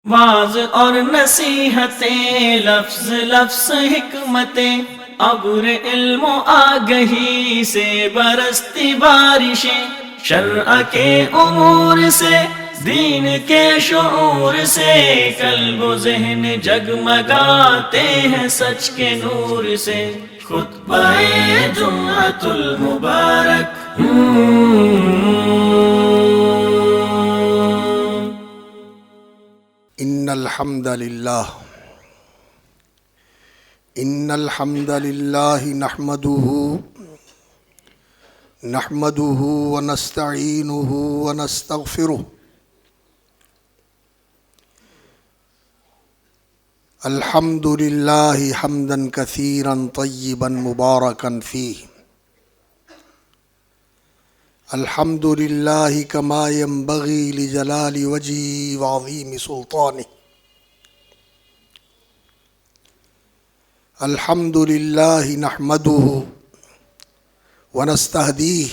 Was اور نصیحتیں، لفظ لفظ حکمتیں، ابر علم و آگہی سے برستی بارشیں، شرع کے امور سے، دین کے شعور سے، قلب و ذہن جگمگاتے ہیں سچ کے نور سے۔ خطبہ جمعۃ المبارک ان الحمد للہ نحمده ونستعینه ونستغفره الحمد للہ حمدا کثیرا طیبا مبارکا فیہ، الحمد للہ کما ينبغی لجلال وجهہ وعظیم سلطانہ، الحمد للہ نحمده ونستہدیہ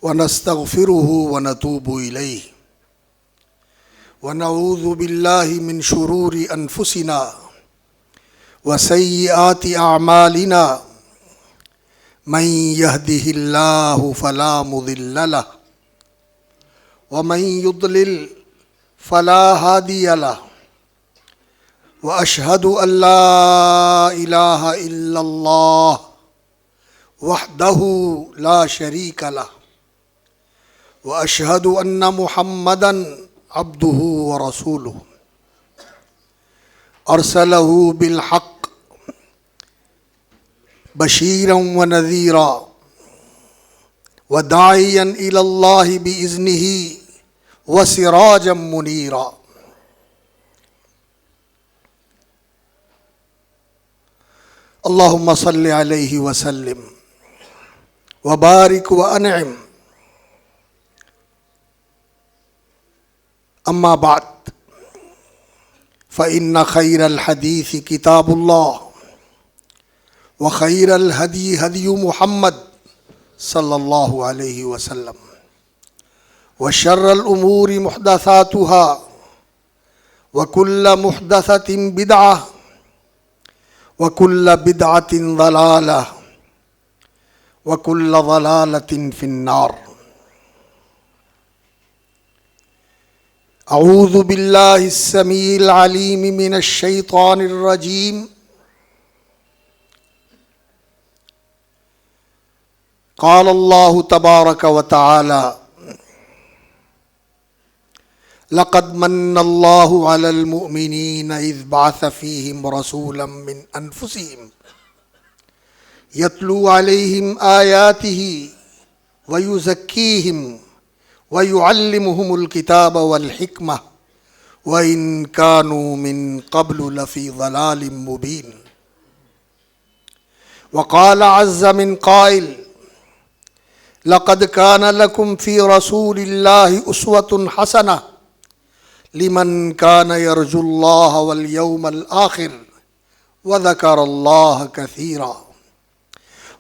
ونستغفرہ ونتوب الیہ، ونعوذ باللہ من شرور انفسنا وسیئات اعمالنا، من يهده اللہ فلا مضل له ومن يضلل فلا هادی له، واشهد ان لا الہ الا اللہ وحدہ لا شریک له، واشهد ان محمدا عبدہ ورسولہ، ارسلہ بالحق بشیرا ونذیرا وداعیا الی اللہ باذنہ وسراجا منیرا۔ اللہم صل علیہ وسلم وبارک وانعم۔ اما بعد فإن خیر الحدیث کتاب اللہ، وخیر الہدی ہدی محمد صلی اللہ علیہ وسلم، وشر الامور محدثاتها، وکل محدثۃ بدعہ، وکل بدعۃ ضلالہ، وکل ضلالۃ فی النار۔ اعوذ باللہ السمیع العلیم من الشیطان الرجیم، قال اللہ تبارک وتعالی لقد من اللہ علی المؤمنین اذ بعث فیہم رسولا من انفسہم یتلو علیہم آیاتہ ویزکیہم وَيُعَلِّمُهُمُ الْكِتَابَ وَالْحِكْمَةَ وَإِن كَانُوا مِن قَبْلُ لَفِي ضَلَالٍ مُبِينٍ۔ وقال عز من قائل لقد كان لكم في رسول الله أسوة حسنة لمن كان يرجو الله واليوم الآخر وذكر الله كثيرا۔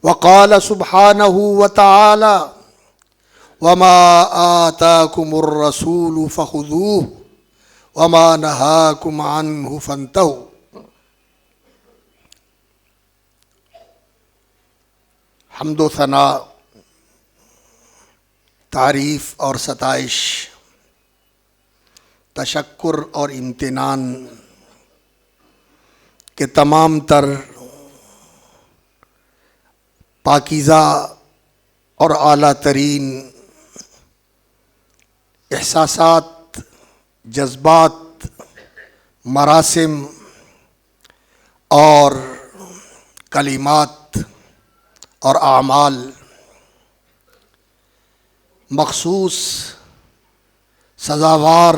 وقال سبحانه وتعالى وما آتاكم الرسول فخذوه وما نهاكم عنه فانتهوا۔ حمد و ثناء، تعریف اور ستائش، تشکر اور امتنان کے تمام تر پاکیزہ اور اعلیٰ ترین احساسات، جذبات، مراسم اور کلمات اور اعمال مخصوص، سزاوار،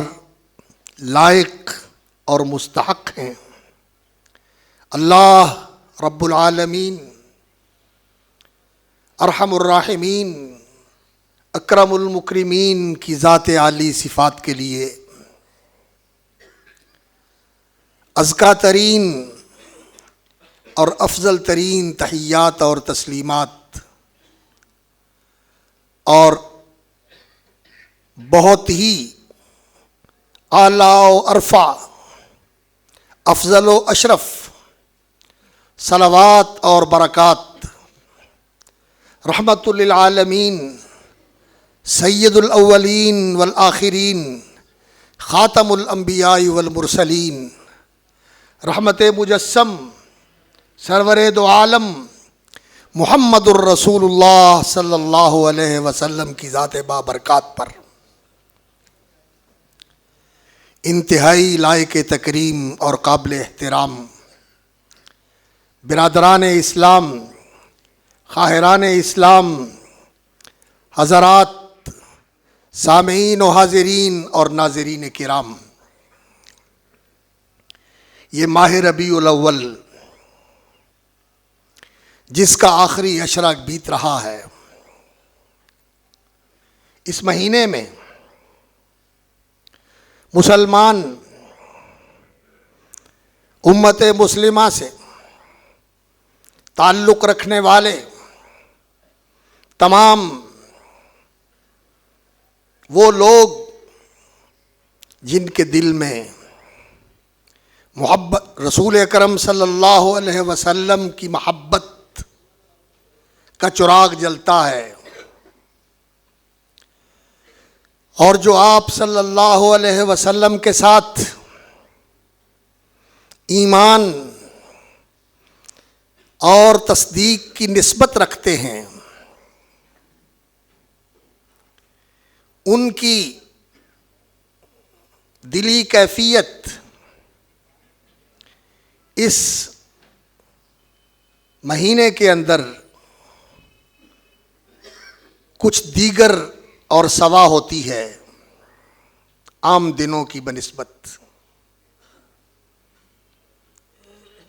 لائق اور مستحق ہیں۔ اللہ رب العالمین، ارحم الراحمین، اکرم المکرمین کی ذات عالی صفات کے لیے ازکیٰ ترین اور افضل ترین تحیات اور تسلیمات اور بہت ہی اعلیٰ و ارفع، افضل و اشرف صلوات اور برکات رحمت للعالمین سید الاولین والآخرین خاتم الانبیاء والمرسلین رحمت مجسم سرور دو عالم محمد الرسول اللہ صلی اللہ علیہ وسلم کی ذات بابرکات پر انتہائی لائق تکریم اور قابل احترام برادران اسلام، خواہران اسلام، حضرات، سامعین و حاضرین اور ناظرین کرام، یہ ماہ ربیع الاول جس کا آخری عشرہ بیت رہا ہے، اس مہینے میں مسلمان امت مسلمہ سے تعلق رکھنے والے تمام وہ لوگ جن کے دل میں محبت رسول اکرم صلی اللہ علیہ وسلم کی محبت کا چراغ جلتا ہے، اور جو آپ صلی اللہ علیہ وسلم کے ساتھ ایمان اور تصدیق کی نسبت رکھتے ہیں، ان کی دلی کیفیت اس مہینے کے اندر کچھ دیگر اور سوا ہوتی ہے عام دنوں کی بنسبت،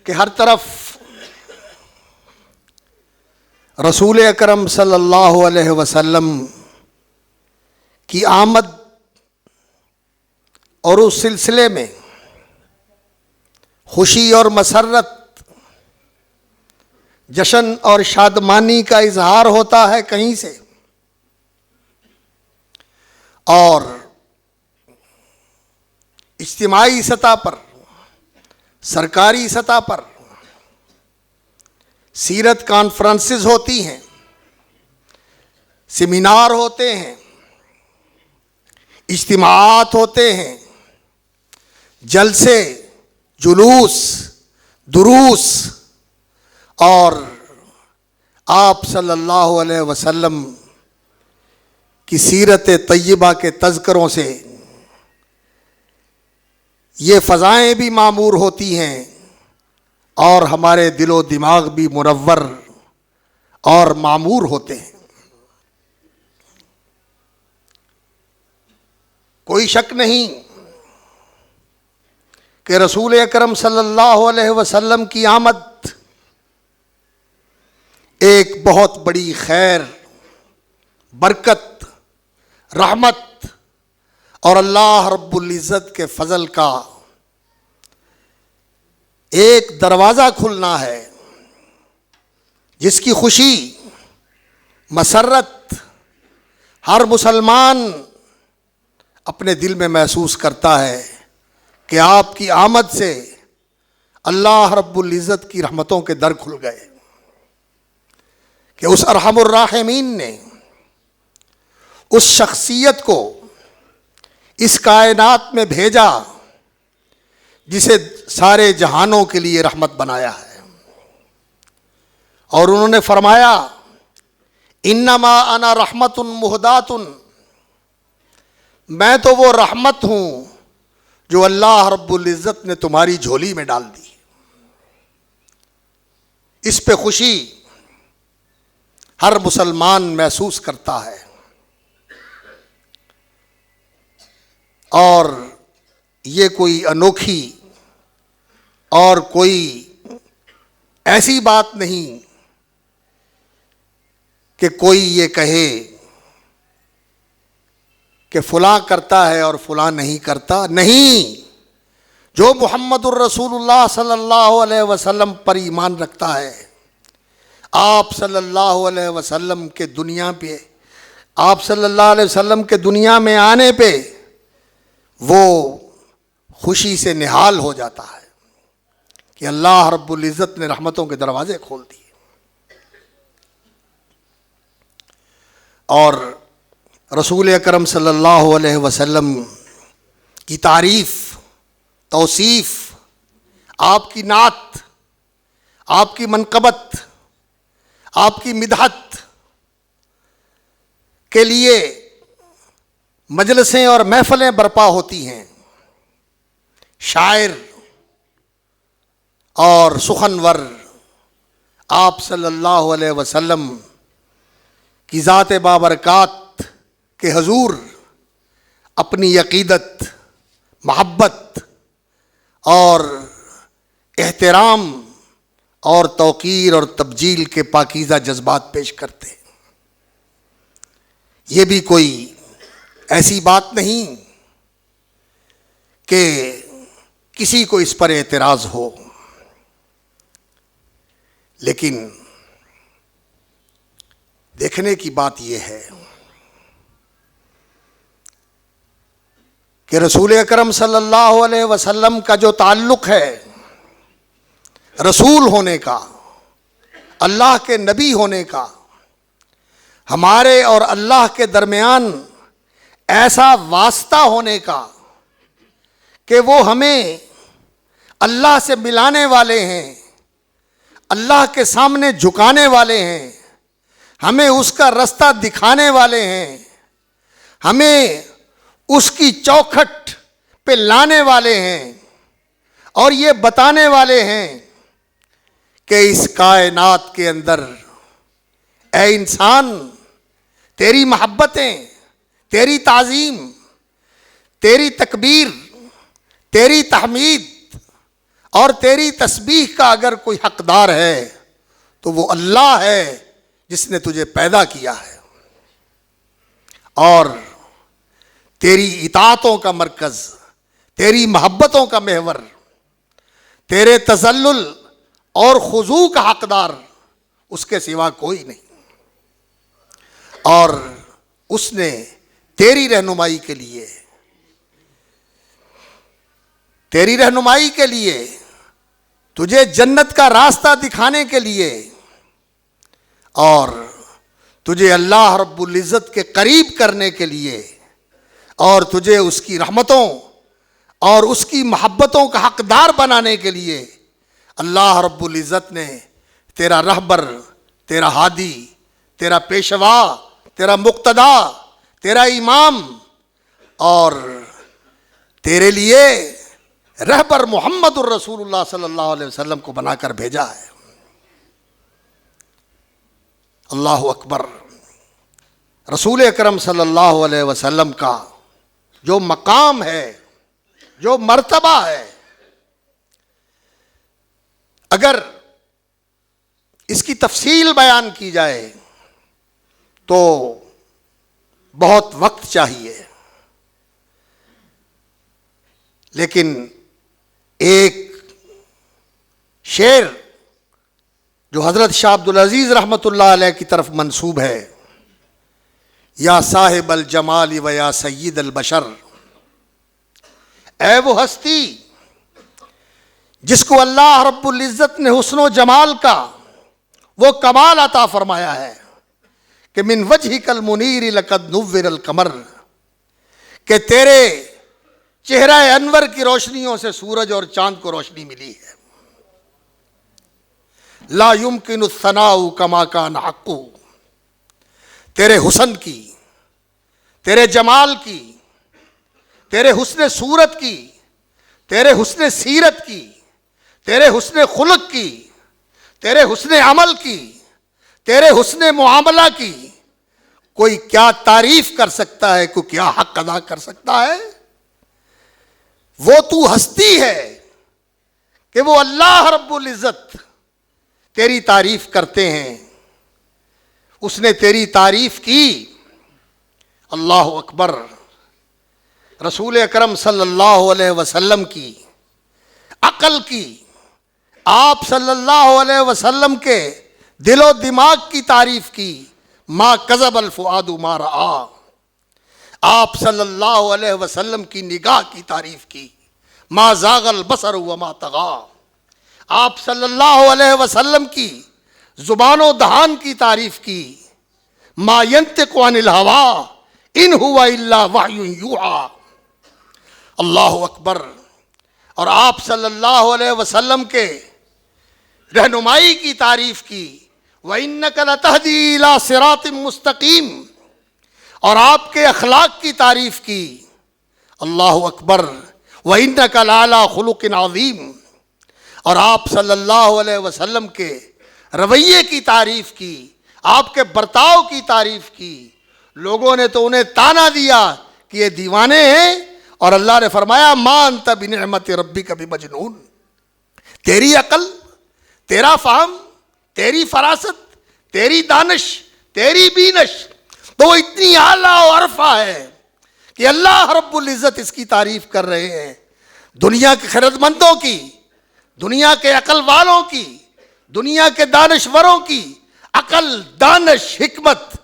کہ ہر طرف رسول اکرم صلی اللہ علیہ وسلم کی آمد اور اس سلسلے میں خوشی اور مسرت، جشن اور شادمانی کا اظہار ہوتا ہے کہیں سے، اور اجتماعی سطح پر، سرکاری سطح پر سیرت کانفرنسز ہوتی ہیں، سیمینار ہوتے ہیں، اجتماعات ہوتے ہیں، جلسے، جلوس، دروس، اور آپ صلی اللہ علیہ وسلم کی سیرت طیبہ کے تذکروں سے یہ فضائیں بھی معمور ہوتی ہیں، اور ہمارے دل و دماغ بھی منور اور معمور ہوتے ہیں۔ کوئی شک نہیں کہ رسول اکرم صلی اللہ علیہ وسلم کی آمد ایک بہت بڑی خیر، برکت، رحمت اور اللہ رب العزت کے فضل کا ایک دروازہ کھلنا ہے، جس کی خوشی، مسرت ہر مسلمان اپنے دل میں محسوس کرتا ہے کہ آپ کی آمد سے اللہ رب العزت کی رحمتوں کے در کھل گئے، کہ اس ارحم الراحمین نے اس شخصیت کو اس کائنات میں بھیجا جسے سارے جہانوں کے لیے رحمت بنایا ہے، اور انہوں نے فرمایا انما انا رحمت مہدات، میں تو وہ رحمت ہوں جو اللہ رب العزت نے تمہاری جھولی میں ڈال دی۔ اس پہ خوشی ہر مسلمان محسوس کرتا ہے، اور یہ کوئی انوکھی اور کوئی ایسی بات نہیں کہ کوئی یہ کہے کہ فلاں کرتا ہے اور فلاں نہیں کرتا۔ نہیں، جو محمد الرسول اللہ صلی اللہ علیہ وسلم پر ایمان رکھتا ہے، آپ صلی اللہ علیہ وسلم کے دنیا پہ، آپ صلی اللہ علیہ وسلم کے دنیا میں آنے پہ وہ خوشی سے نہال ہو جاتا ہے کہ اللہ رب العزت نے رحمتوں کے دروازے کھول دیے. اور رسول اکرم صلی اللہ علیہ وسلم کی تعریف، توصیف، آپ کی نعت، آپ کی منقبت، آپ کی مدحت کے لیے مجلسیں اور محفلیں برپا ہوتی ہیں. شاعر اور سخنور آپ صلی اللہ علیہ وسلم کی ذات بابرکات کے حضور اپنی عقیدت، محبت اور احترام اور توقیر اور تبجیل کے پاکیزہ جذبات پیش کرتے ہیں. یہ بھی کوئی ایسی بات نہیں کہ کسی کو اس پر اعتراض ہو، لیکن دیکھنے کی بات یہ ہے کہ رسول اکرم صلی اللہ علیہ وسلم کا جو تعلق ہے رسول ہونے کا، اللہ کے نبی ہونے کا، ہمارے اور اللہ کے درمیان ایسا واسطہ ہونے کا کہ وہ ہمیں اللہ سے ملانے والے ہیں، اللہ کے سامنے جھکانے والے ہیں، ہمیں اس کا رستہ دکھانے والے ہیں، ہمیں اس کی چوکھٹ پہ لانے والے ہیں، اور یہ بتانے والے ہیں کہ اس کائنات کے اندر اے انسان، تیری محبتیں، تیری تعظیم، تیری تکبیر، تیری تحمید اور تیری تسبیح کا اگر کوئی حقدار ہے تو وہ اللہ ہے جس نے تجھے پیدا کیا ہے، اور تیری اطاعتوں کا مرکز، تیری محبتوں کا محور، تیرے تذلل اور خضوع کا حقدار اس کے سوا کوئی نہیں. اور اس نے تیری رہنمائی کے لیے، تیری رہنمائی کے لیے، تجھے جنت کا راستہ دکھانے کے لیے اور تجھے اللہ رب العزت کے قریب کرنے کے لیے اور تجھے اس کی رحمتوں اور اس کی محبتوں کا حقدار بنانے کے لیے اللہ رب العزت نے تیرا رہبر، تیرا ہادی، تیرا پیشوا، تیرا مقتدا، تیرا امام اور تیرے لیے رہبر محمد الرسول اللہ صلی اللہ علیہ وسلم کو بنا کر بھیجا ہے. اللہ اکبر. رسول اکرم صلی اللہ علیہ وسلم کا جو مقام ہے، جو مرتبہ ہے، اگر اس کی تفصیل بیان کی جائے تو بہت وقت چاہیے، لیکن ایک شعر جو حضرت شاہ عبدالعزیز رحمۃ اللہ علیہ کی طرف منسوب ہے، یا صاحب الجمال و یا سید البشر، اے وہ ہستی جس کو اللہ رب العزت نے حسن و جمال کا وہ کمال عطا فرمایا ہے کہ من وجہک المنیر لقد نور القمر، کہ تیرے چہرہ انور کی روشنیوں سے سورج اور چاند کو روشنی ملی ہے. لا یمکن الثناء کما کان حق، تیرے حسن کی، تیرے جمال کی، تیرے حسن صورت کی، تیرے حسن سیرت کی، تیرے حسن خلق کی، تیرے حسن عمل کی، تیرے حسن معاملہ کی کوئی کیا تعریف کر سکتا ہے، کوئی کیا حق ادا کر سکتا ہے؟ وہ تو ہستی ہے کہ وہ اللہ رب العزت تیری تعریف کرتے ہیں. اس نے تیری تعریف کی. اللہ اکبر. رسول اکرم صلی اللہ علیہ وسلم کی عقل کی، آپ صلی اللہ علیہ وسلم کے دل و دماغ کی تعریف کی. ما کذب الفؤاد ما رآ. آپ صلی اللہ علیہ وسلم کی نگاہ کی تعریف کی. ما زاغ البصر وما طغى. آپ صلی اللہ علیہ وسلم کی زبان و دہان کی تعریف کی. ما ينطق عن الهوى ان هو الا وحی یوحى. اللہ اکبر. اور آپ صلی اللہ علیہ وسلم کے رہنمائی کی تعریف کی. وَإِنَّكَ لَتَهْدِي إِلَىٰ صِرَاطٍ مُسْتَقِيمٍ. اور آپ کے اخلاق کی تعریف کی. اللہ اکبر. وَإِنَّكَ لَعَلَىٰ خُلُقٍ عَظِيمٍ. اور آپ صلی اللہ علیہ وسلم کے رویے کی تعریف کی, آپ کے برتاؤ کی تعریف کی. لوگوں نے تو انہیں تانا دیا کہ یہ دیوانے ہیں, اور اللہ نے فرمایا ما انت بنعمت ربک بمجنون. تیری عقل, تیرا فہم, تیری فراست, تیری دانش, تیری بینش تو وہ اتنی اعلیٰ و عرفہ ہے کہ اللہ رب العزت اس کی تعریف کر رہے ہیں. دنیا کے خرد مندوں کی, دنیا کے عقل والوں کی, دنیا کے دانشوروں کی عقل, دانش, حکمت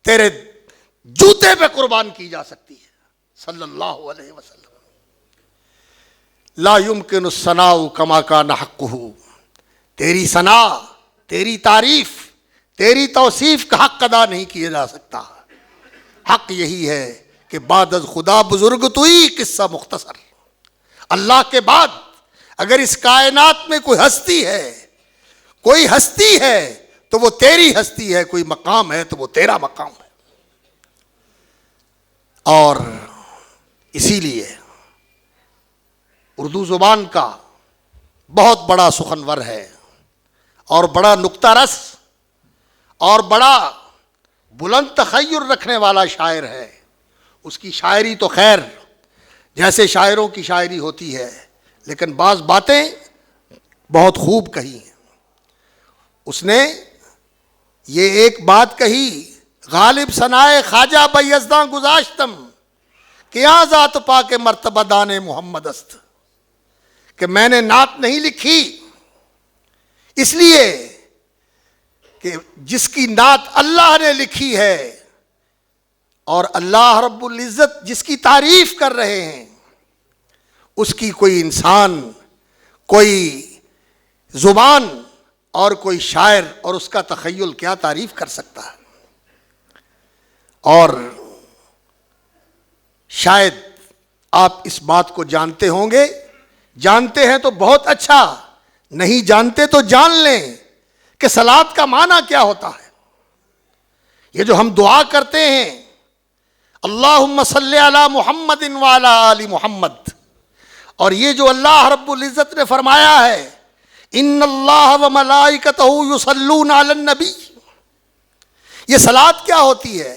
تیرے جوتے پہ قربان کی جا سکتی ہے. صلی اللہ علیہ وسلم. لا يمكن الثناء كما كان حقه. تیری ثنا, تیری تعریف, تیری توصیف کا حق ادا نہیں کیا جا سکتا. حق یہی ہے کہ بعد از خدا بزرگ توئی قصہ مختصر. اللہ کے بعد اگر اس کائنات میں کوئی ہستی ہے, کوئی ہستی ہے تو وہ تیری ہستی ہے, کوئی مقام ہے تو وہ تیرا مقام ہے. اور اسی لیے اردو زبان کا بہت بڑا سخنور ہے اور بڑا نکتہ رس اور بڑا بلند تخیل رکھنے والا شاعر ہے. اس کی شاعری تو خیر جیسے شاعروں کی شاعری ہوتی ہے, لیکن بعض باتیں بہت خوب کہی ہیں. اس نے یہ ایک بات کہی, غالب ثنائے خواجہ بیزداں گذاشتم کہ یہاں ذات پاک مرتبہ دان محمد است. کہ میں نے نعت نہیں لکھی اس لیے کہ جس کی نعت اللہ نے لکھی ہے اور اللہ رب العزت جس کی تعریف کر رہے ہیں, اس کی کوئی انسان, کوئی زبان اور کوئی شاعر اور اس کا تخیل کیا تعریف کر سکتا ہے. اور شاید آپ اس بات کو جانتے ہوں گے, جانتے ہیں تو بہت اچھا, نہیں جانتے تو جان لیں کہ صلاۃ کا معنی کیا ہوتا ہے. یہ جو ہم دعا کرتے ہیں اللہم صلی علی محمد وعلی آل محمد, اور یہ جو اللہ رب العزت نے فرمایا ہے ان اللہ و ملائکتہ یصلون علی النبی, یہ صلاۃ کیا ہوتی ہے؟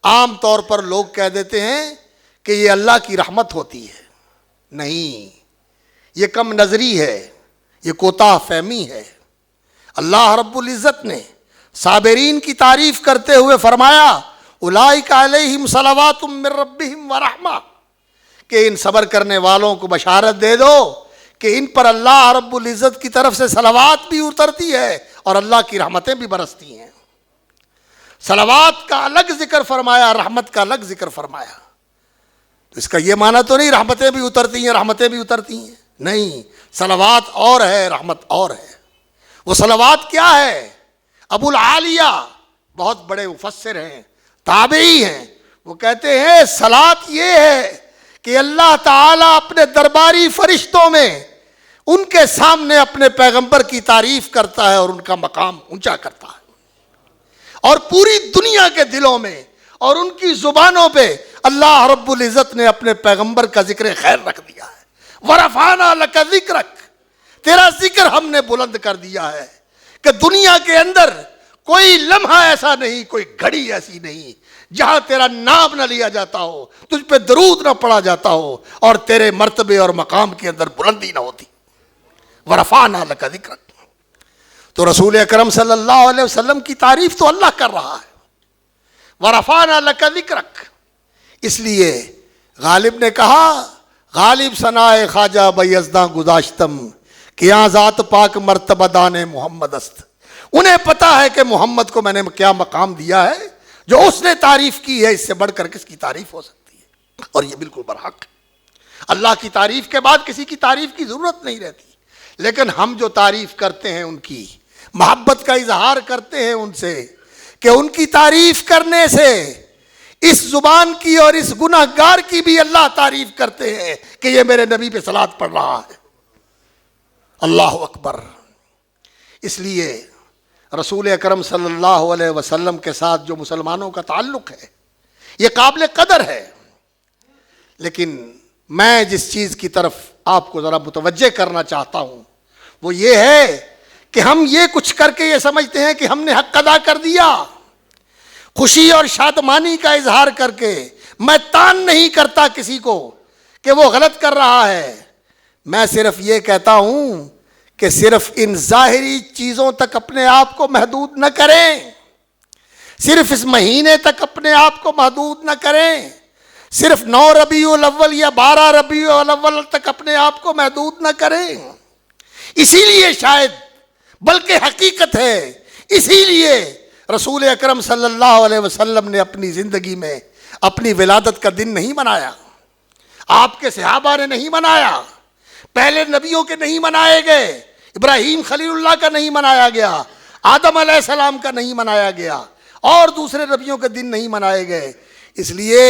عام طور پر لوگ کہہ دیتے ہیں کہ یہ اللہ کی رحمت ہوتی ہے. نہیں, یہ کم نظری ہے, یہ کوتاہ فہمی ہے. اللہ رب العزت نے صابرین کی تعریف کرتے ہوئے فرمایا اولئک علیہم صلوات من ربہم ورحمہ, کہ ان صبر کرنے والوں کو بشارت دے دو کہ ان پر اللہ رب العزت کی طرف سے صلوات بھی اترتی ہے اور اللہ کی رحمتیں بھی برستی ہیں. صلوات کا الگ ذکر فرمایا, رحمت کا الگ ذکر فرمایا. تو اس کا یہ معنی تو نہیں رحمتیں بھی اترتی ہیں, رحمتیں بھی اترتی ہیں. نہیں, صلوات اور ہے, رحمت اور ہے. وہ صلوات کیا ہے؟ ابو العالیہ بہت بڑے مفسر ہیں, تابعی ہیں, وہ کہتے ہیں صلوات یہ ہے کہ اللہ تعالیٰ اپنے درباری فرشتوں میں ان کے سامنے اپنے پیغمبر کی تعریف کرتا ہے اور ان کا مقام اونچا کرتا ہے, اور پوری دنیا کے دلوں میں اور ان کی زبانوں پہ اللہ رب العزت نے اپنے پیغمبر کا ذکر خیر رکھ دیا ہے. وَرَفَعْنَا لَكَ ذِكْرَكَ, تیرا ذکر ہم نے بلند کر دیا ہے کہ دنیا کے اندر کوئی لمحہ ایسا نہیں, کوئی گھڑی ایسی نہیں جہاں تیرا نام نہ لیا جاتا ہو, تجھ پہ درود نہ پڑا جاتا ہو اور تیرے مرتبے اور مقام کے اندر بلندی نہ ہوتی. وَرَفَعْنَا لَكَ ذِكْرَكَ. تو رسول اکرم صلی اللہ علیہ وسلم کی تعریف تو اللہ کر رہا ہے. وَرَفَعْنَا لَكَ ذِكْرَكَ, اس لیے غالب نے کہا غالب ثنائے خواجہ بیزداں گذاشتم کہ یہاں ذات پاک مرتبہ دان محمد است. انہیں پتا ہے کہ محمد کو میں نے کیا مقام دیا ہے, جو اس نے تعریف کی ہے اس سے بڑھ کر کس کی تعریف ہو سکتی ہے, اور یہ بالکل برحق ہے. اللہ کی تعریف کے بعد کسی کی تعریف کی ضرورت نہیں رہتی. لیکن ہم جو تعریف کرتے ہیں ان کی، محبت کا اظہار کرتے ہیں ان سے، کہ ان کی تعریف کرنے سے اس زبان کی اور اس گناہ گار کی بھی اللہ تعریف کرتے ہیں کہ یہ میرے نبی پہ صلوات پڑھ رہا ہے. اللہ اکبر. اس لیے رسول اکرم صلی اللہ علیہ وسلم کے ساتھ جو مسلمانوں کا تعلق ہے یہ قابل قدر ہے. لیکن میں جس چیز کی طرف آپ کو ذرا متوجہ کرنا چاہتا ہوں وہ یہ ہے کہ ہم یہ کچھ کر کے یہ سمجھتے ہیں کہ ہم نے حق ادا کر دیا. خوشی اور شادمانی کا اظہار کر کے میں تان نہیں کرتا کسی کو کہ وہ غلط کر رہا ہے. میں صرف یہ کہتا ہوں کہ صرف ان ظاہری چیزوں تک اپنے آپ کو محدود نہ کریں، صرف اس مہینے تک اپنے آپ کو محدود نہ کریں، صرف 9 ربیع الاول یا 12 ربیع الاول تک اپنے آپ کو محدود نہ کریں. اسی لیے شاید، بلکہ حقیقت ہے، اسی لیے رسول اکرم صلی اللہ علیہ وسلم نے اپنی زندگی میں اپنی ولادت کا دن نہیں منایا، آپ کے صحابہ نے نہیں منایا، پہلے نبیوں کے نہیں منائے گئے، ابراہیم خلیل اللہ کا نہیں منایا گیا، آدم علیہ السلام کا نہیں منایا گیا، اور دوسرے نبیوں کے دن نہیں منائے گئے. اس لیے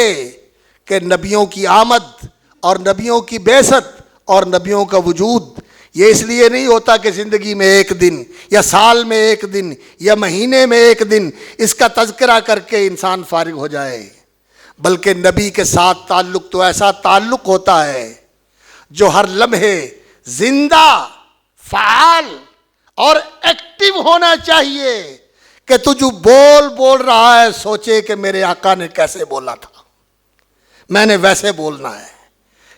کہ نبیوں کی آمد اور نبیوں کی بعثت اور نبیوں کا وجود یہ اس لیے نہیں ہوتا کہ زندگی میں ایک دن یا سال میں ایک دن یا مہینے میں ایک دن اس کا تذکرہ کر کے انسان فارغ ہو جائے، بلکہ نبی کے ساتھ تعلق تو ایسا تعلق ہوتا ہے جو ہر لمحے زندہ، فعال اور ایکٹیو ہونا چاہیے کہ تو جو بول رہا ہے سوچے کہ میرے آقا نے کیسے بولا تھا، میں نے ویسے بولنا ہے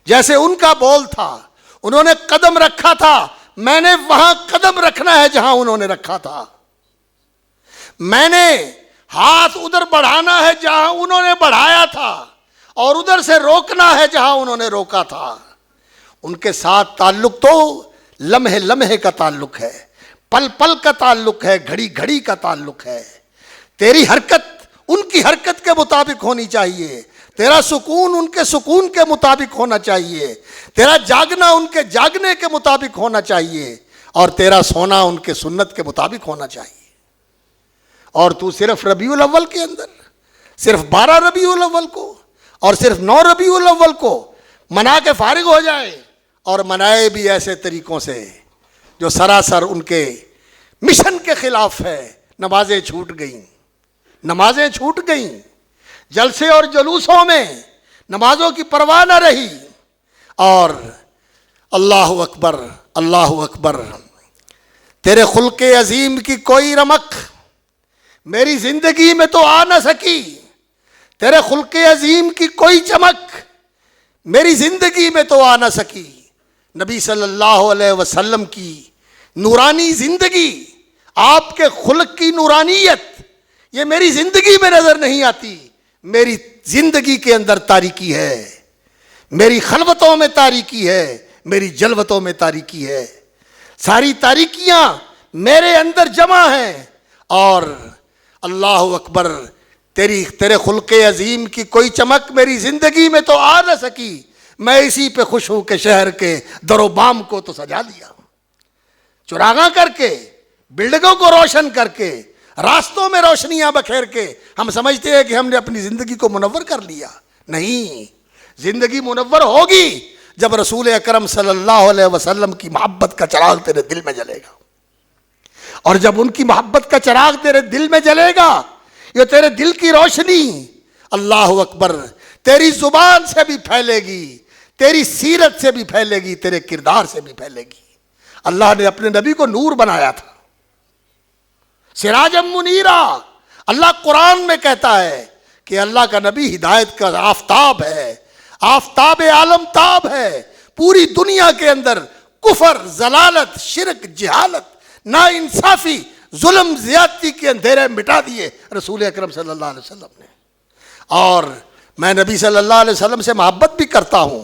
جیسے ان کا بول تھا. انہوں نے قدم رکھا تھا، میں نے وہاں قدم رکھنا ہے جہاں انہوں نے رکھا تھا. میں نے ہاتھ ادھر بڑھانا ہے جہاں انہوں نے بڑھایا تھا، اور ادھر سے روکنا ہے جہاں انہوں نے روکا تھا. ان کے ساتھ تعلق تو لمحے لمحے کا تعلق ہے، پل پل کا تعلق ہے، گھڑی گھڑی کا تعلق ہے. تیری حرکت ان کی حرکت کے مطابق ہونی چاہیے، تیرا سکون ان کے سکون کے مطابق ہونا چاہیے، تیرا جاگنا ان کے جاگنے کے مطابق ہونا چاہیے، اور تیرا سونا ان کے سنت کے مطابق ہونا چاہیے. اور تو صرف ربیع الاول کے اندر صرف 12 ربیع الاول کو اور صرف 9 ربیع الاول کو منا کے فارغ ہو جائے، اور منائے بھی ایسے طریقوں سے جو سراسر ان کے مشن کے خلاف ہے. نمازیں چھوٹ گئیں، جلسے اور جلوسوں میں نمازوں کی پرواہ نہ رہی. اور اللہ اکبر، اللہ اکبر، تیرے خلق عظیم کی کوئی رمق میری زندگی میں تو آ نہ سکی، تیرے خلق عظیم کی کوئی چمک میری زندگی میں تو آ نہ سکی. نبی صلی اللہ علیہ وسلم کی نورانی زندگی، آپ کے خلق کی نورانیت یہ میری زندگی میں نظر نہیں آتی. میری زندگی کے اندر تاریکی ہے، میری خلوتوں میں تاریکی ہے، میری جلوتوں میں تاریکی ہے. ساری تاریکیاں میرے اندر جمع ہیں. اور اللہ اکبر، تیرے خلق عظیم کی کوئی چمک میری زندگی میں تو آ نہ سکی. میں اسی پہ خوش ہوں کہ شہر کے در و بام کو تو سجا دیا، چراغاں کر کے، بلڈنگوں کو روشن کر کے، راستوں میں روشنیاں بکھیر کے ہم سمجھتے ہیں کہ ہم نے اپنی زندگی کو منور کر لیا. نہیں، زندگی منور ہوگی جب رسول اکرم صلی اللہ علیہ وسلم کی محبت کا چراغ تیرے دل میں جلے گا. اور جب ان کی محبت کا چراغ تیرے دل میں جلے گا، یہ تیرے دل کی روشنی، اللہ اکبر، تیری زبان سے بھی پھیلے گی، تیری سیرت سے بھی پھیلے گی، تیرے کردار سے بھی پھیلے گی. اللہ نے اپنے نبی کو نور بنایا تھا، سراجم منیرا. اللہ قرآن میں کہتا ہے کہ اللہ کا نبی ہدایت کا آفتاب ہے، آفتاب عالم تاب ہے. پوری دنیا کے اندر کفر، ضلالت، شرک، جہالت، نا انصافی، ظلم، زیادتی کے اندھیرے مٹا دیے رسول اکرم صلی اللہ علیہ وسلم نے. اور میں نبی صلی اللہ علیہ وسلم سے محبت بھی کرتا ہوں،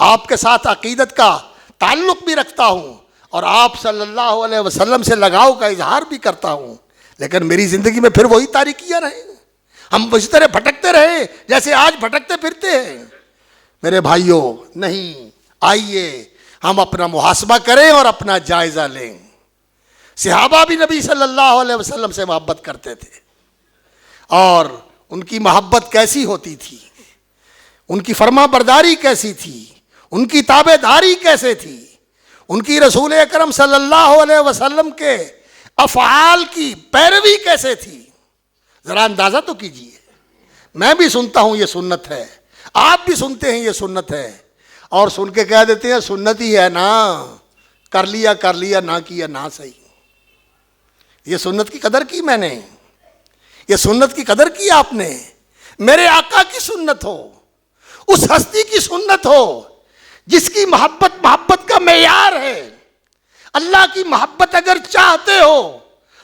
آپ کے ساتھ عقیدت کا تعلق بھی رکھتا ہوں، اور آپ صلی اللہ علیہ وسلم سے لگاؤ کا اظہار بھی کرتا ہوں. لیکن میری زندگی میں پھر وہی تاریکیاں رہیں، ہم اسی طرح بھٹکتے رہے جیسے آج بھٹکتے پھرتے ہیں. میرے بھائیوں نہیں، آئیے ہم اپنا محاسبہ کریں اور اپنا جائزہ لیں۔ صحابہ بھی نبی صلی اللہ علیہ وسلم سے محبت کرتے تھے، اور ان کی محبت کیسی ہوتی تھی، ان کی فرما برداری کیسی تھی، ان کی تابع داری کیسے تھی، ان کی رسول اکرم صلی اللہ علیہ وسلم کے افعال کی پیروی کیسے تھی، ذرا اندازہ تو کیجئے۔ میں بھی سنتا ہوں یہ سنت ہے، آپ بھی سنتے ہیں یہ سنت ہے، اور سن کے کہہ دیتے ہیں سنت ہی ہے نا، کر لیا نہ کیا نہ صحیح۔ یہ سنت کی قدر کی میں نے، یہ سنت کی قدر کی آپ نے، میرے آقا کی سنت ہو، اس ہستی کی سنت ہو جس کی محبت کا معیار ہے۔ اللہ کی محبت اگر چاہتے ہو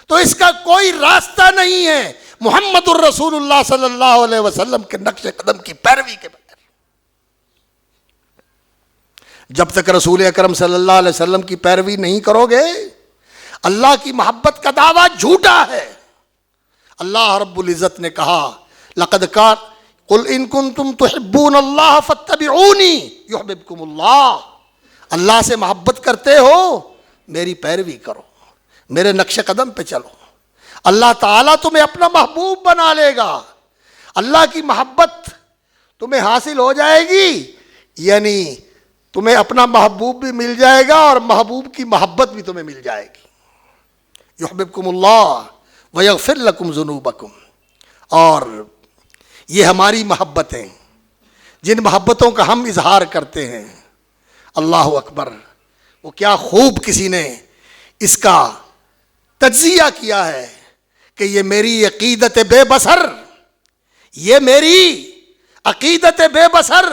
تو اس کا کوئی راستہ نہیں ہے محمد الرسول اللہ صلی اللہ علیہ وسلم کے نقش قدم کی پیروی کے بغیر۔ جب تک رسول اکرم صلی اللہ علیہ وسلم کی پیروی نہیں کرو گے، اللہ کی محبت کا دعویٰ جھوٹا ہے۔ اللہ رب العزت نے کہا لقد کان قل ان کنتم تحبون اللہ فاتبعونی یحببکم اللہ، اللہ سے محبت کرتے ہو میری پیروی کرو، میرے نقش قدم پہ چلو، اللہ تعالیٰ تمہیں اپنا محبوب بنا لے گا۔ اللہ کی محبت تمہیں حاصل ہو جائے گی، یعنی تمہیں اپنا محبوب بھی مل جائے گا اور محبوب کی محبت بھی تمہیں مل جائے گی۔ یحببکم اللہ ویغفر لکم ذنوبکم۔ اور یہ ہماری محبتیں، جن محبتوں کا ہم اظہار کرتے ہیں، اللہ اکبر، وہ کیا خوب کسی نے اس کا تجزیہ کیا ہے کہ یہ میری عقیدت بے بصر، یہ میری عقیدت بے بصر،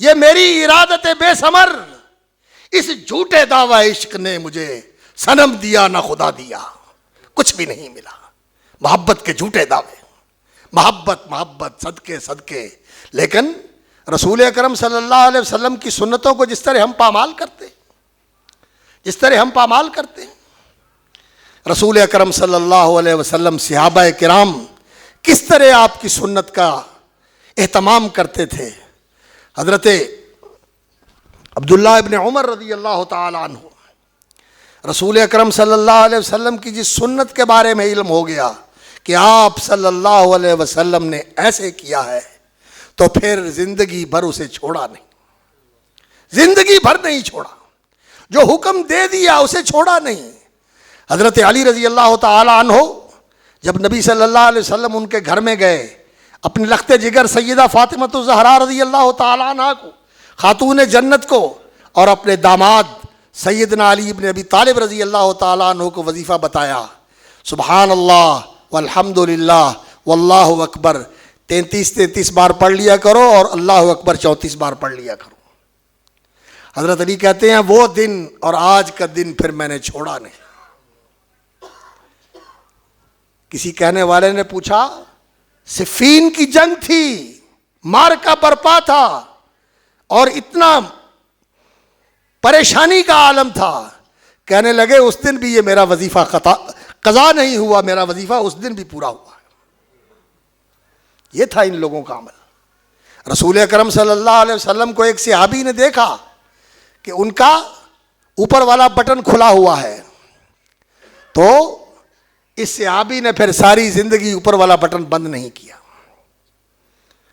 یہ میری ارادت بے ثمر، اس جھوٹے دعوی عشق نے مجھے صنم دیا نہ خدا دیا، کچھ بھی نہیں ملا۔ محبت کے جھوٹے دعوے، محبت صدقے، لیکن رسول اکرم صلی اللہ علیہ وسلم کی سنتوں کو جس طرح ہم پامال کرتے ہیں، رسول اکرم صلی اللہ علیہ وسلم، صحابہ کرام کس طرح آپ کی سنت کا اہتمام کرتے تھے۔ حضرت عبداللہ ابن عمر رضی اللہ تعالی عنہ، رسول اکرم صلی اللہ علیہ وسلم کی جس سنت کے بارے میں علم ہو گیا کہ آپ صلی اللہ علیہ وسلم نے ایسے کیا ہے، تو پھر زندگی بھر اسے چھوڑا نہیں، زندگی بھر نہیں چھوڑا، جو حکم دے دیا اسے چھوڑا نہیں۔ حضرت علی رضی اللہ تعالی عنہ جب نبی صلی اللہ علیہ وسلم ان کے گھر میں گئے، اپنے لخت جگر سیدہ فاطمہ الزہرا رضی اللہ تعالی عنہ کو، خاتون جنت کو، اور اپنے داماد سیدنا علی بن ابی طالب رضی اللہ تعالی عنہ کو وظیفہ بتایا، سبحان اللہ والحمد للہ واللہ اکبر 33 بار پڑھ لیا کرو، اور اللہ اکبر 34 بار پڑھ لیا کرو۔ حضرت علی کہتے ہیں وہ دن اور آج کا دن پھر میں نے چھوڑا نہیں۔ کسی کہنے والے نے پوچھا، صفین کی جنگ تھی، مارکا برپا تھا، اور اتنا پریشانی کا عالم تھا، کہنے لگے اس دن بھی یہ میرا وظیفہ قضا نہیں ہوا، میرا وظیفہ اس دن بھی پورا ہوا۔ یہ تھا ان لوگوں کا عمل۔ رسول اکرم صلی اللہ علیہ وسلم کو ایک صحابی نے دیکھا کہ ان کا اوپر والا بٹن کھلا ہوا ہے، تو اس صحابی نے پھر ساری زندگی اوپر والا بٹن بند نہیں کیا۔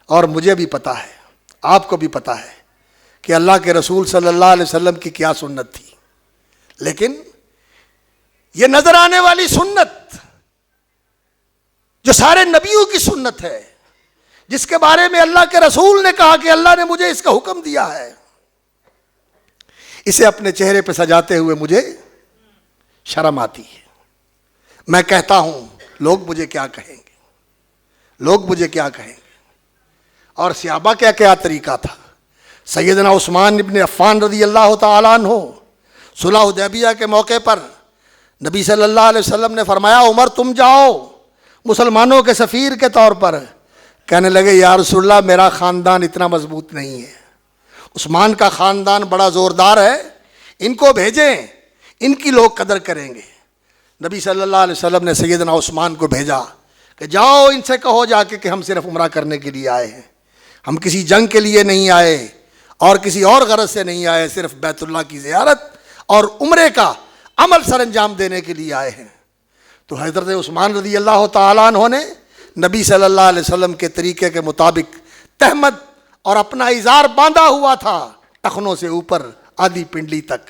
اور مجھے بھی پتا ہے، آپ کو بھی پتا ہے کہ اللہ کے رسول صلی اللہ علیہ وسلم کی کیا سنت تھی، لیکن یہ نظر آنے والی سنت جو سارے نبیوں کی سنت ہے، جس کے بارے میں اللہ کے رسول نے کہا کہ اللہ نے مجھے اس کا حکم دیا ہے، اسے اپنے چہرے پہ سجاتے ہوئے مجھے شرم آتی ہے۔ میں کہتا ہوں لوگ مجھے کیا کہیں گے، لوگ مجھے کیا کہیں گے۔ اور صحابہ کا کیا طریقہ تھا۔ سیدنا عثمان ابن عفان رضی اللہ تعالیٰ عنہ صلح حدیبیہ کے موقع پر نبی صلی اللہ علیہ وسلم نے فرمایا عمر تم جاؤ مسلمانوں کے سفیر کے طور پر۔ کہنے لگے یا رسول اللہ میرا خاندان اتنا مضبوط نہیں ہے، عثمان کا خاندان بڑا زوردار ہے، ان کو بھیجیں، ان کی لوگ قدر کریں گے۔ نبی صلی اللہ علیہ وسلم نے سیدنا عثمان کو بھیجا کہ جاؤ ان سے کہو جا کے کہ ہم صرف عمرہ کرنے کے لیے آئے ہیں، ہم کسی جنگ کے لیے نہیں آئے، اور کسی اور غرض سے نہیں آئے، صرف بیت اللہ کی زیارت اور عمرے کا عمل سر انجام دینے کے لیے آئے ہیں۔ تو حضرت عثمان رضی اللہ تعالیٰ عنہ نے نبی صلی اللہ علیہ وسلم کے طریقے کے مطابق تہمد اور اپنا ازار باندھا ہوا تھا ٹخنوں سے اوپر آدھی پنڈلی تک۔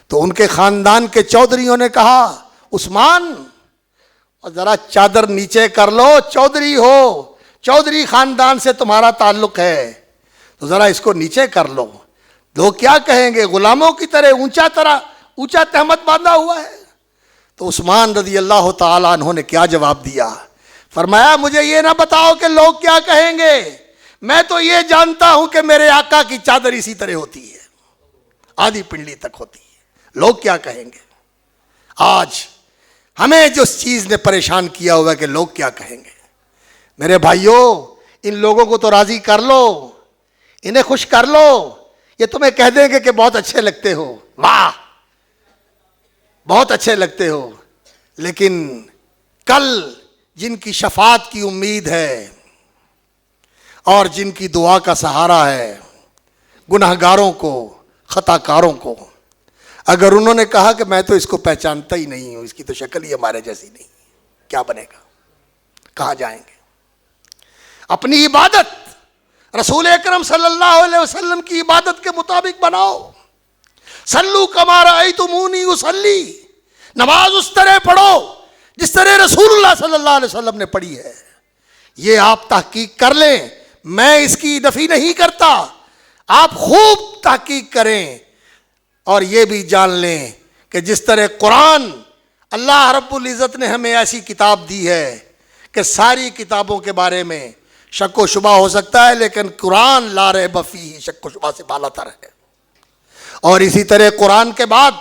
تو ان کے خاندان کے چودھریوں نے کہا عثمان ذرا چادر نیچے کر لو، چودھری ہو، چودھری خاندان سے تمہارا تعلق ہے، تو ذرا اس کو نیچے کر لو، لوگ کیا کہیں گے، غلاموں کی طرح اونچا تہمت باندھا ہوا ہے۔ تو عثمان رضی اللہ تعالیٰ عنہ نے کیا جواب دیا؟ فرمایا مجھے یہ نہ بتاؤ کہ لوگ کیا کہیں گے، میں تو یہ جانتا ہوں کہ میرے آقا کی چادر اسی طرح ہوتی ہے، آدھی پنڈلی تک ہوتی ہے، لوگ کیا کہیں گے۔ آج ہمیں جو چیز نے پریشان کیا ہوا ہے کہ لوگ کیا کہیں گے، میرے بھائیوں ان لوگوں کو تو راضی کر لو، انہیں خوش کر لو، یہ تمہیں کہہ دیں گے کہ بہت اچھے لگتے ہو، واہ بہت اچھے لگتے ہو، لیکن کل جن کی شفاعت کی امید ہے اور جن کی دعا کا سہارا ہے، گناہگاروں کو، خطا کاروں کو، اگر انہوں نے کہا کہ میں تو اس کو پہچانتا ہی نہیں ہوں، اس کی تو شکل ہی ہمارے جیسی نہیں، کیا بنے گا، کہاں جائیں گے؟ اپنی عبادت رسول اکرم صلی اللہ علیہ وسلم کی عبادت کے مطابق بناؤ، صلو کما رأیتمونی اصلی، نماز اس طرح پڑھو جس طرح رسول اللہ صلی اللہ علیہ وسلم نے پڑھی ہے۔ یہ آپ تحقیق کر لیں، میں اس کی نفی نہیں کرتا، آپ خوب تحقیق کریں اور یہ بھی جان لیں کہ جس طرح قرآن اللہ رب العزت نے ہمیں ایسی کتاب دی ہے کہ ساری کتابوں کے بارے میں شک و شبہ ہو سکتا ہے، لیکن قرآن لا ریب فیہ شک و شبہ سے بالا تر ہے۔ اور اسی طرح قرآن کے بعد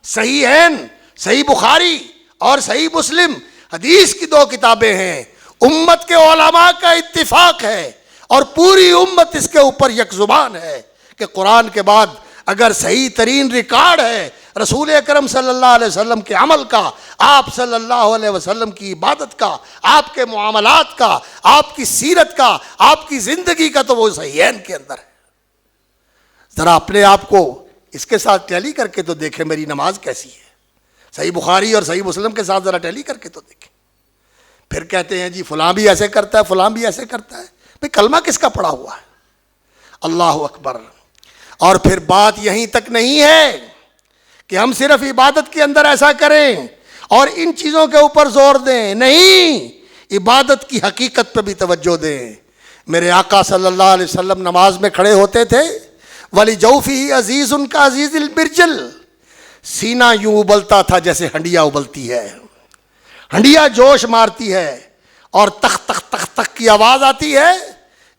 صحیحین، صحیح بخاری اور صحیح مسلم حدیث کی 2 کتابیں ہیں، امت کے علماء کا اتفاق ہے اور پوری امت اس کے اوپر یک زبان ہے کہ قرآن کے بعد اگر صحیح ترین ریکارڈ ہے رسول اکرم صلی اللہ علیہ وسلم کے عمل کا، آپ صلی اللہ علیہ وسلم کی عبادت کا، آپ کے معاملات کا، آپ کی سیرت کا، آپ کی زندگی کا، تو وہ صحیحین کے اندر ہے۔ ذرا اپنے آپ کو اس کے ساتھ ٹیلی کر کے تو دیکھیں میری نماز کیسی ہے، صحیح بخاری اور صحیح مسلم کے ساتھ ذرا ٹیلی کر کے تو دیکھیں۔ پھر کہتے ہیں جی فلاں بھی ایسے کرتا ہے، فلاں بھی ایسے کرتا ہے، بھئی کلمہ کس کا پڑھا ہوا ہے؟ اللہ اکبر۔ اور پھر بات یہیں تک نہیں ہے کہ ہم صرف عبادت کے اندر ایسا کریں اور ان چیزوں کے اوپر زور دیں، نہیں، عبادت کی حقیقت پہ بھی توجہ دیں۔ میرے آقا صلی اللہ علیہ وسلم نماز میں کھڑے ہوتے تھے، ولی جوفی عزیز ان کا عزیز البرجل، سینہ یوں ابلتا تھا جیسے ہنڈیا ابلتی ہے، ہنڈیا جوش مارتی ہے اور تخ تخ تخ تخ کی آواز آتی ہے،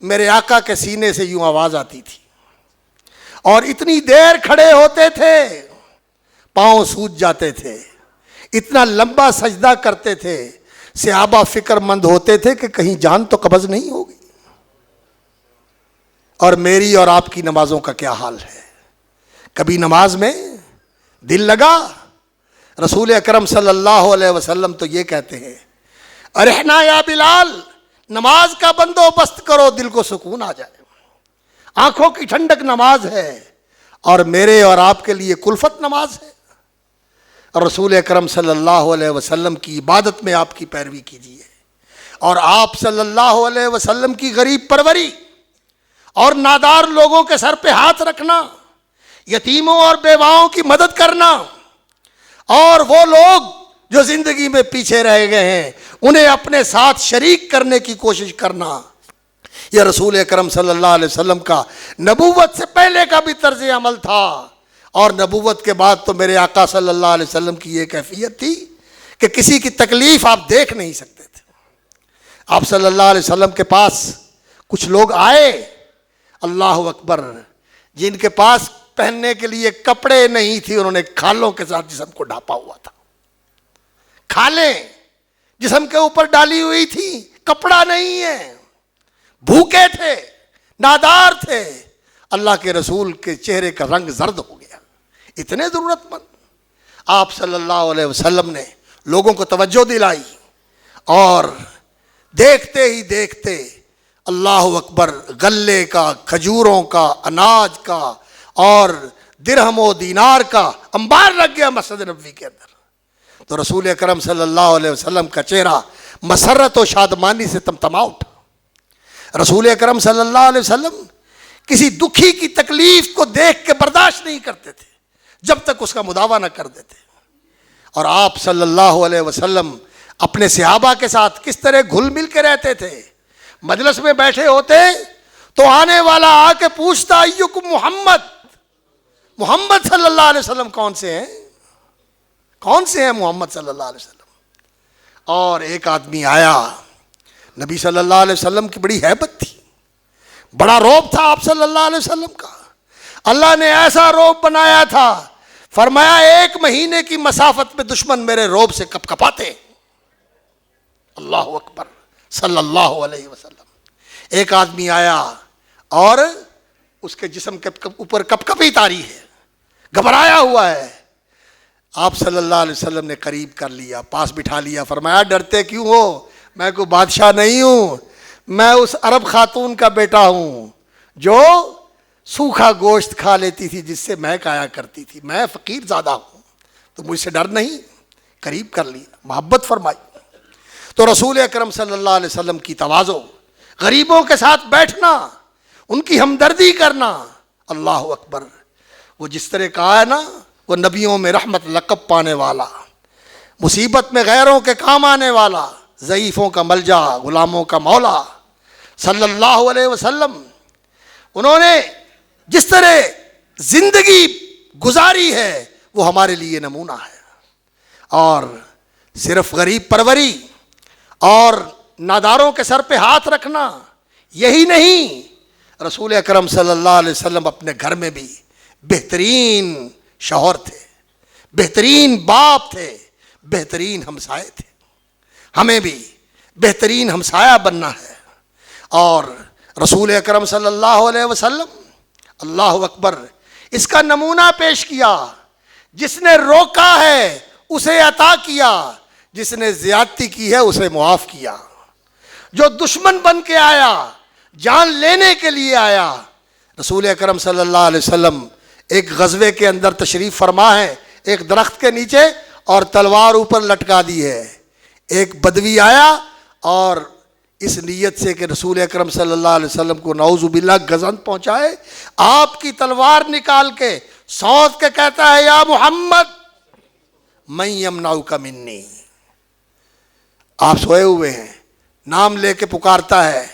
میرے آقا کے سینے سے یوں آواز آتی تھی، اور اتنی دیر کھڑے ہوتے تھے پاؤں سوج جاتے تھے، اتنا لمبا سجدہ کرتے تھے، صحابہ فکر مند ہوتے تھے کہ کہیں جان تو قبض نہیں ہوگی۔ اور میری اور آپ کی نمازوں کا کیا حال ہے؟ کبھی نماز میں دل لگا؟ رسول اکرم صلی اللہ علیہ وسلم تو یہ کہتے ہیں ارحنا یا بلال، نماز کا بندوبست کرو، دل کو سکون آ جائے، آنکھوں کی ٹھنڈک نماز ہے، اور میرے اور آپ کے لیے کلفت نماز ہے۔ رسول اکرم صلی اللہ علیہ وسلم کی عبادت میں آپ کی پیروی کیجیے، اور آپ صلی اللہ علیہ وسلم کی غریب پروری اور نادار لوگوں کے سر پہ ہاتھ رکھنا، یتیموں اور بیواؤں کی مدد کرنا، اور وہ لوگ جو زندگی میں پیچھے رہ گئے ہیں انہیں اپنے ساتھ شریک کرنے کی کوشش کرنا، یہ رسول اکرم صلی اللہ علیہ وسلم کا نبوت سے پہلے کا بھی طرز عمل تھا، اور نبوت کے بعد تو میرے آقا صلی اللہ علیہ وسلم کی یہ کیفیت تھی کہ کسی کی تکلیف آپ دیکھ نہیں سکتے تھے۔ آپ صلی اللہ علیہ وسلم کے پاس کچھ لوگ آئے، اللہ اکبر، جن کے پاس پہننے کے لیے کپڑے نہیں تھی، انہوں نے کھالوں کے ساتھ جسم کو ڈھانپا ہوا تھا، کھالیں جسم کے اوپر ڈالی ہوئی تھی، کپڑا نہیں ہے، بھوکے تھے، نادار تھے، اللہ کے رسول کے چہرے کا رنگ زرد ہو گیا، اتنے ضرورت مند۔ آپ صلی اللہ علیہ وسلم نے لوگوں کو توجہ دلائی، اور دیکھتے ہی دیکھتے اللہ اکبر، غلے کا، کھجوروں کا، اناج کا اور درہم و دینار کا انبار لگ گیا مسجد نبوی کے اندر. تو رسول اکرم صلی اللہ علیہ وسلم کا چہرہ مسرت و شادمانی سے تمتما اٹھا. رسول اکرم صلی اللہ علیہ وسلم کسی دکھی کی تکلیف کو دیکھ کے برداشت نہیں کرتے تھے جب تک اس کا مداوع نہ کر دیتے. اور آپ صلی اللہ علیہ وسلم اپنے صحابہ کے ساتھ کس طرح گھل مل کے رہتے تھے. مجلس میں بیٹھے ہوتے تو آنے والا آ کے پوچھتا ایکم محمد، محمد صلی اللہ علیہ وسلم کون سے ہیں، کون سے ہیں محمد صلی اللہ علیہ وسلم. اور ایک آدمی آیا، نبی صلی اللہ علیہ وسلم کی بڑی ہیبت تھی، بڑا روب تھا آپ صلی اللہ علیہ وسلم کا. اللہ نے ایسا روب بنایا تھا، فرمایا 1 مہینے کی مسافت میں دشمن میرے روب سے کپ کپاتے. اللہ اکبر صلی اللہ علیہ وسلم. ایک آدمی آیا اور اس کے جسم کے اوپر کپ کپی تاری ہے، گھبرایا ہوا ہے. آپ صلی اللہ علیہ وسلم نے قریب کر لیا، پاس بٹھا لیا، فرمایا ڈرتے کیوں ہو، میں کوئی بادشاہ نہیں ہوں، میں اس عرب خاتون کا بیٹا ہوں جو سوکھا گوشت کھا لیتی تھی جس سے مہک آیا کرتی تھی، میں فقیر زادہ ہوں، تو مجھ سے ڈر نہیں. قریب کر لیا، محبت فرمائی. تو رسول اکرم صلی اللہ علیہ وسلم کی تواضع، غریبوں کے ساتھ بیٹھنا، ان کی ہمدردی کرنا. اللہ اکبر. وہ جس طرح کہا ہے نا، وہ نبیوں میں رحمت لقب پانے والا، مصیبت میں غیروں کے کام آنے والا، ضعیفوں کا ملجا، غلاموں کا مولا صلی اللہ علیہ وسلم. انہوں نے جس طرح زندگی گزاری ہے وہ ہمارے لیے نمونہ ہے. اور صرف غریب پروری اور ناداروں کے سر پہ ہاتھ رکھنا یہی نہیں، رسول اکرم صلی اللہ علیہ وسلم اپنے گھر میں بھی بہترین شوہر تھے، بہترین باپ تھے، بہترین ہمسائے تھے. ہمیں بھی بہترین ہمسایہ بننا ہے. اور رسول اکرم صلی اللہ علیہ وسلم، اللہ اکبر، اس کا نمونہ پیش کیا. جس نے روکا ہے اسے عطا کیا، جس نے زیادتی کی ہے اسے معاف کیا. جو دشمن بن کے آیا، جان لینے کے لیے آیا. رسول اکرم صلی اللہ علیہ وسلم ایک غزوے کے اندر تشریف فرما ہے، ایک درخت کے نیچے اور تلوار اوپر لٹکا دی ہے. ایک بدوی آیا اور اس نیت سے کہ رسول اکرم صلی اللہ علیہ وسلم کو نعوذ باللہ گزند پہنچائے، آپ کی تلوار نکال کے سونت کے کہتا ہے یا محمد من یمنعک منی. آپ سوئے ہوئے ہیں، نام لے کے پکارتا ہے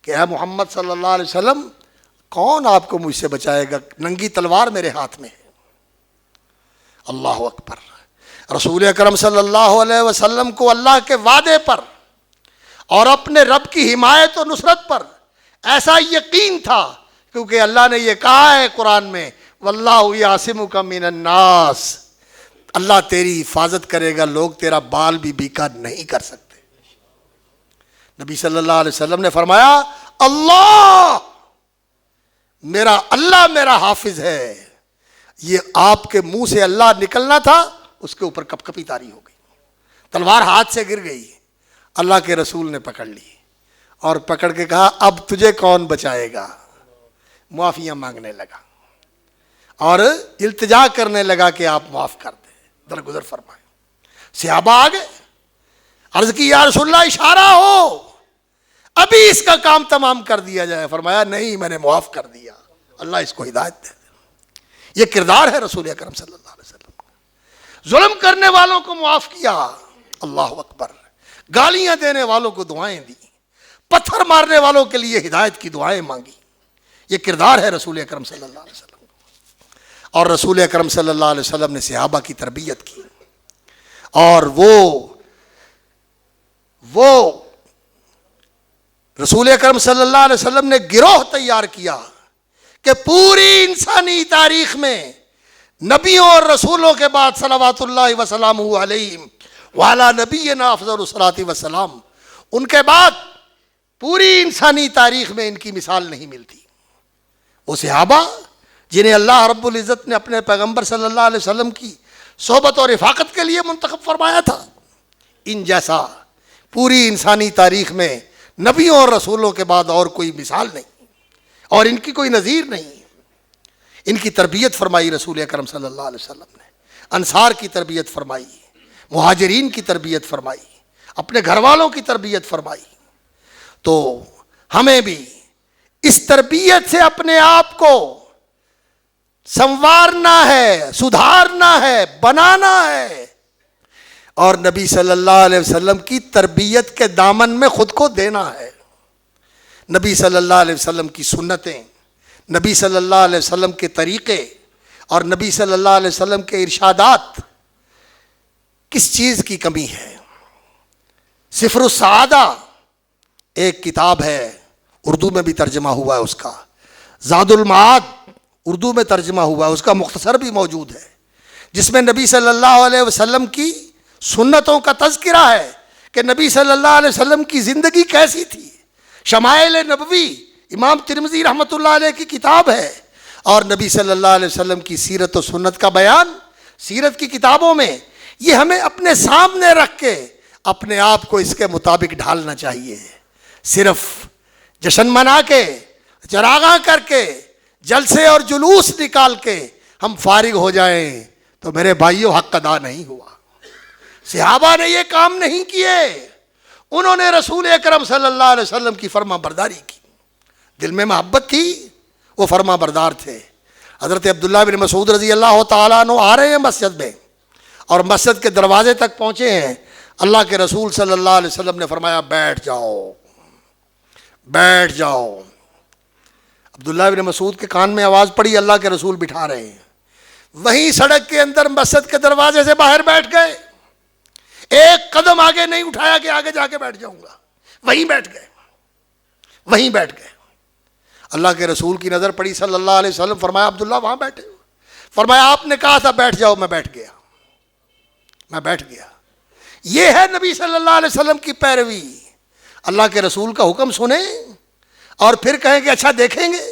کہ اے محمد صلی اللہ علیہ وسلم، کون آپ کو مجھ سے بچائے گا، ننگی تلوار میرے ہاتھ میں ہے. اللہ اکبر. رسول اکرم صلی اللہ علیہ وسلم کو اللہ کے وعدے پر اور اپنے رب کی حمایت و نصرت پر ایسا یقین تھا، کیونکہ اللہ نے یہ کہا ہے قرآن میں واللہ یعصمک من الناس، اللہ تیری حفاظت کرے گا، لوگ تیرا بال بھی بیکار نہیں کر سکتے. نبی صلی اللہ علیہ وسلم نے فرمایا اللہ میرا حافظ ہے. یہ آپ کے منہ سے اللہ نکلنا تھا، اس کے اوپر کپ کپی طاری ہو گئی، تلوار ہاتھ سے گر گئی. اللہ کے رسول نے پکڑ لی اور پکڑ کے کہا اب تجھے کون بچائے گا. معافیاں مانگنے لگا اور التجا کرنے لگا کہ آپ معاف کر دیں، درگزر فرمائیں. صحابہ آ گئے، عرض کی یا رسول اللہ اشارہ ہو ابھی اس کا کام تمام کر دیا جائے. فرمایا نہیں، میں نے معاف کر دیا، اللہ اس کو ہدایت دے. یہ کردار ہے رسول اکرم صلی اللہ علیہ وسلم. ظلم کرنے والوں کو معاف کیا، اللہ اکبر. گالیاں دینے والوں کو دعائیں دی، پتھر مارنے والوں کے لیے ہدایت کی دعائیں مانگی. یہ کردار ہے رسول اکرم صلی اللہ علیہ وسلم. اور رسول اکرم صلی اللہ علیہ وسلم نے صحابہ کی تربیت کی. اور وہ رسول اکرم صلی اللہ علیہ وسلم نے گروہ تیار کیا کہ پوری انسانی تاریخ میں نبیوں اور رسولوں کے بعد صلوات اللہ وسلامہ علیہم وعلی نبینا افضل الصلاۃ والسلام، ان کے بعد پوری انسانی تاریخ میں ان کی مثال نہیں ملتی. وہ صحابہ جنہیں اللہ رب العزت نے اپنے پیغمبر صلی اللہ علیہ وسلم کی صحبت اور رفاقت کے لیے منتخب فرمایا تھا، ان جیسا پوری انسانی تاریخ میں نبیوں اور رسولوں کے بعد اور کوئی مثال نہیں اور ان کی کوئی نظیر نہیں۔ ان کی تربیت فرمائی رسول اکرم صلی اللہ علیہ وسلم نے، انصار کی تربیت فرمائی، مہاجرین کی تربیت فرمائی، اپنے گھر والوں کی تربیت فرمائی۔ تو ہمیں بھی اس تربیت سے اپنے آپ کو سنوارنا ہے، سدھارنا ہے، بنانا ہے، اور نبی صلی اللہ علیہ وسلم کی تربیت کے دامن میں خود کو دینا ہے۔ نبی صلی اللہ علیہ وسلم کی سنتیں، نبی صلی اللہ علیہ وسلم کے طریقے اور نبی صلی اللہ علیہ وسلم کے ارشادات، کس چیز کی کمی ہے؟ سفر السعادہ ایک کتاب ہے، اردو میں بھی ترجمہ ہوا ہے اس کا، زاد المعاد اردو میں ترجمہ ہوا ہے، اس کا مختصر بھی موجود ہے، جس میں نبی صلی اللہ علیہ وسلم کی سنتوں کا تذکرہ ہے کہ نبی صلی اللہ علیہ وسلم کی زندگی کیسی تھی۔ شمائل نبوی امام ترمذی رحمۃ اللہ علیہ کی کتاب ہے، اور نبی صلی اللہ علیہ وسلم کی سیرت و سنت کا بیان سیرت کی کتابوں میں، یہ ہمیں اپنے سامنے رکھ کے اپنے آپ کو اس کے مطابق ڈھالنا چاہیے۔ صرف جشن منا کے، چراغاں کر کے، جلسے اور جلوس نکال کے ہم فارغ ہو جائیں تو میرے بھائیوں حق ادا نہیں ہوا۔ صحابہ نے یہ کام نہیں کیے، انہوں نے رسول اکرم صلی اللہ علیہ وسلم کی فرما برداری کی، دل میں محبت تھی، وہ فرما بردار تھے۔ حضرت عبداللہ بن مسعود رضی اللہ تعالیٰ عنہ آ رہے ہیں مسجد میں، اور مسجد کے دروازے تک پہنچے ہیں، اللہ کے رسول صلی اللہ علیہ وسلم نے فرمایا بیٹھ جاؤ، بیٹھ جاؤ۔ عبداللہ بن مسعود کے کان میں آواز پڑی، اللہ کے رسول بٹھا رہے ہیں، وہیں سڑک کے اندر مسجد کے دروازے سے باہر بیٹھ گئے، ایک قدم آگے نہیں اٹھایا کہ آگے جا کے بیٹھ جاؤں گا، وہیں بیٹھ گئے، وہیں بیٹھ گئے۔ اللہ کے رسول کی نظر پڑی صلی اللہ علیہ وسلم، فرمایا عبداللہ وہاں بیٹھے ہو؟ فرمایا آپ نے کہا تھا بیٹھ جاؤ، میں بیٹھ گیا، میں بیٹھ گیا۔ یہ ہے نبی صلی اللہ علیہ وسلم کی پیروی۔ اللہ کے رسول کا حکم سنیں اور پھر کہیں کہ اچھا دیکھیں گے۔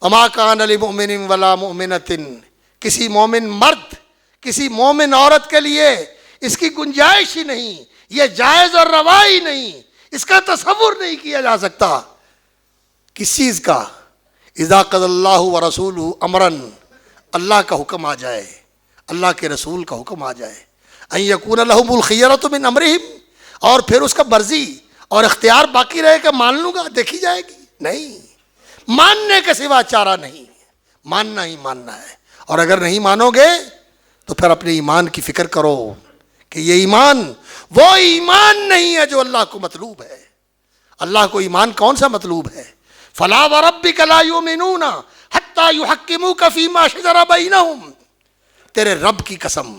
وما کان لمؤمن ولا مؤمنۃ، کسی مومن مرد، کسی مومن عورت کے لیے اس کی گنجائش ہی نہیں، یہ جائز اور روا ہی نہیں، اس کا تصور نہیں کیا جا سکتا۔ کس چیز کا؟ اذا قضى اللہ ورسولہ امرا، اللہ کا حکم آ جائے، اللہ کے رسول کا حکم آ جائے، ان یکون لہم الخیرۃ من امرہم، اور پھر اس کا مرضی اور اختیار باقی رہے کہ مان لوں گا، دیکھی جائے گی، نہیں، ماننے کے سوا چارہ نہیں، ماننا ہی ماننا ہے۔ اور اگر نہیں مانو گے تو پھر اپنے ایمان کی فکر کرو کہ یہ ایمان وہ ایمان نہیں ہے جو اللہ کو مطلوب ہے۔ اللہ کو ایمان کون سا مطلوب ہے؟ فلا وربک لا یؤمنون حتی یحکموک فیما شجر بینہم، تیرے رب کی قسم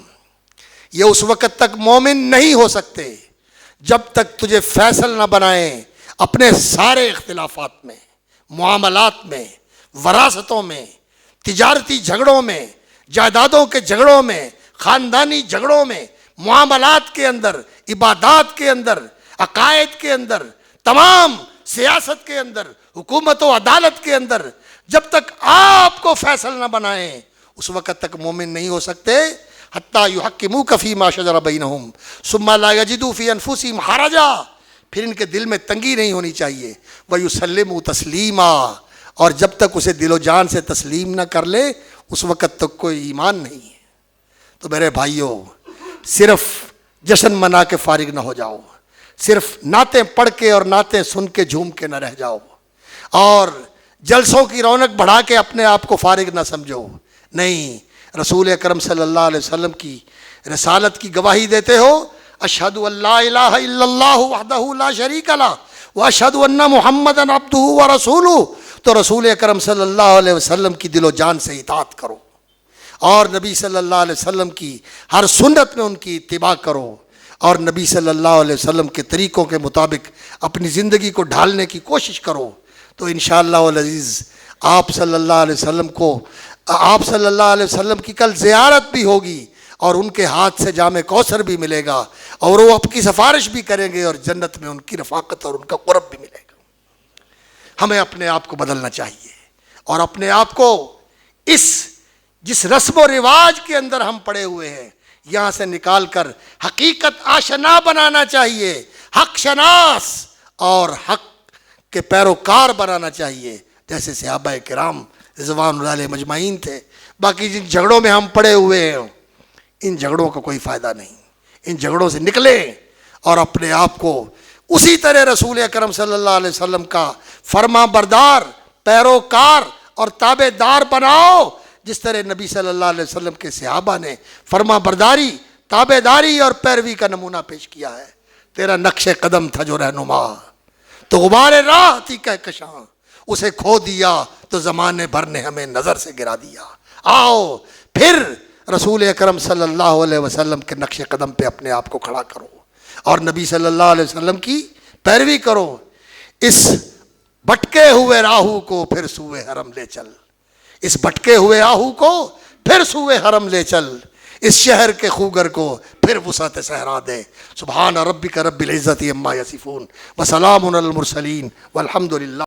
یہ اس وقت تک مومن نہیں ہو سکتے جب تک تجھے فیصل نہ بنائیں اپنے سارے اختلافات میں، معاملات میں، وراثتوں میں، تجارتی جھگڑوں میں، جائیدادوں کے جھگڑوں میں، خاندانی جھگڑوں میں، معاملات کے اندر، عبادات کے اندر، عقائد کے اندر، تمام سیاست کے اندر، حکومت و عدالت کے اندر، جب تک آپ کو فیصل نہ بنائیں اس وقت تک مومن نہیں ہو سکتے۔ حتی یحکموک فیما شجر بینہم ثم لا یجدوا فی انفسہم حرجا، پھر ان کے دل میں تنگی نہیں ہونی چاہیے، ویسلموا تسلیما، اور جب تک اسے دل و جان سے تسلیم نہ کر لے اس وقت تک کوئی ایمان نہیں ہے۔ تو میرے بھائیوں، صرف جشن منا کے فارغ نہ ہو جاؤ، صرف نعتیں پڑھ کے اور نعتیں سن کے جھوم کے نہ رہ جاؤ، اور جلسوں کی رونق بڑھا کے اپنے آپ کو فارغ نہ سمجھو، نہیں، رسول اکرم صلی اللہ علیہ وسلم کی رسالت کی گواہی دیتے ہو، اشہد ان لا الہ الا اللہ وحدہ لا شریک لہ واشہد ان محمدا عبدہ ورسولہ، تو رسول اکرم صلی اللہ علیہ وسلم کی دل و جان سے اطاعت کرو، اور نبی صلی اللہ علیہ وسلم کی ہر سنت میں ان کی اتباع کرو، اور نبی صلی اللہ علیہ وسلم کے طریقوں کے مطابق اپنی زندگی کو ڈھالنے کی کوشش کرو، تو انشاءاللہ العزیز آپ صلی اللہ علیہ وسلم کو، آپ صلی اللہ علیہ وسلم کی کل زیارت بھی ہوگی، اور ان کے ہاتھ سے جام کوثر بھی ملے گا، اور وہ آپ کی سفارش بھی کریں گے، اور جنت میں ان کی رفاقت اور ان کا قرب بھی ملے گا۔ ہمیں اپنے آپ کو بدلنا چاہیے، اور اپنے آپ کو جس رسم و رواج کے اندر ہم پڑے ہوئے ہیں یہاں سے نکال کر حقیقت آشنا بنانا چاہیے، حق شناس اور حق کے پیروکار بنانا چاہیے، جیسے صحابہ کرام رضوان اللہ علیہ مجمعین تھے۔ باقی جن جھگڑوں میں ہم پڑے ہوئے ہیں، ان جھگڑوں کا کوئی فائدہ نہیں، ان جھگڑوں سے نکلیں اور اپنے آپ کو اسی طرح رسول اکرم صلی اللہ علیہ وسلم کا فرما بردار، پیروکار اور تابع دار بناؤ، جس طرح نبی صلی اللہ علیہ وسلم کے صحابہ نے فرما برداری، تابع داری اور پیروی کا نمونہ پیش کیا ہے۔ تیرا نقش قدم تھا جو رہنما، تو غبار راہ تھی کہکشاں، اسے کھو دیا تو زمانے بھر نے ہمیں نظر سے گرا دیا۔ آؤ پھر رسول اکرم صلی اللہ علیہ وسلم کے نقش قدم پہ اپنے آپ کو کھڑا کرو اور نبی صلی اللہ علیہ وسلم کی پیروی کرو۔ اس بھٹکے ہوئے راہو کو پھر سوئے حرم لے چل، اس بھٹکے ہوئے آہو کو پھر سوئے حرم لے چل، اس شہر کے خوگر کو پھر وسعت صحرا دے۔ سبحان ربک رب العزت عما یصفون وسلام علی المرسلین والحمد للہ۔